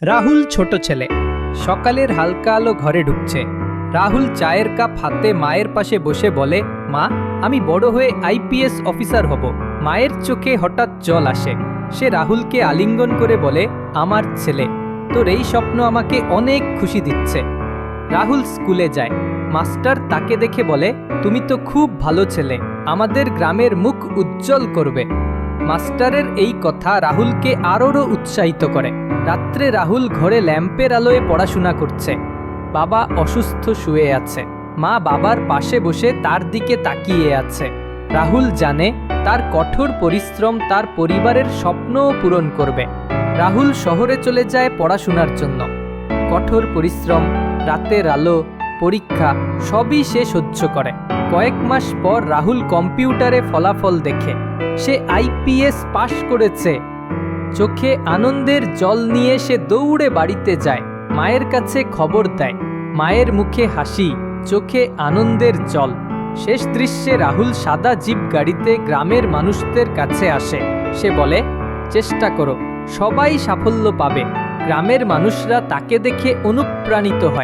রাহুল ছোট ছেলে। সকালের হালকা আলো ঘরে ঢুকছে। রাহুল চায়ের কাপ হাতে মায়ের পাশে বসে বলে, মা, আমি বড় হয়ে আইপিএস অফিসার হব। মায়ের চোখে হঠাৎ জল আসে। সে রাহুলকে আলিঙ্গন করে বলে, আমার ছেলে, তোর এই স্বপ্ন আমাকে অনেক খুশি দিচ্ছে। রাহুল স্কুলে যায়। মাস্টার তাকে দেখে বলে, তুমি তো খুব ভালো ছেলে, আমাদের গ্রামের মুখ উজ্জ্বল করবে। মাস্টারের এই কথা রাহুলকে আরও উৎসাহিত করে। রাত্রে রাহুল ঘরে ল্যাম্পের আলোয় পড়াশোনা করছে। বাবা অসুস্থ শুয়ে আছে। মা বাবার পাশে বসে তার দিকে তাকিয়ে আছে। রাহুল জানে তার কঠোর পরিশ্রম তার পরিবারের স্বপ্নও পূরণ করবে। রাহুল শহরে চলে যায় পড়াশোনার জন্য। কঠোর পরিশ্রম, রাতের আলো, পরীক্ষা সবই সে সহ্য করে। কয়েক মাস পর রাহুল কম্পিউটারে ফলাফল দেখে সে আইপিএস পাশ করেছে। চোখে আনন্দের জল নিয়ে সে দৌড়ে বাড়িতে যায়, মায়ের কাছে খবর দেয়। মায়ের মুখে হাসি, চোখে আনন্দের জল। শেষ দৃশ্যে রাহুল সাদা জিপ গাড়িতে গ্রামের মানুষদের কাছে আসে। সে বলে, চেষ্টা করো, সবাই সাফল্য পাবে। গ্রামের মানুষরা তাকে দেখে অনুপ্রাণিত হয়।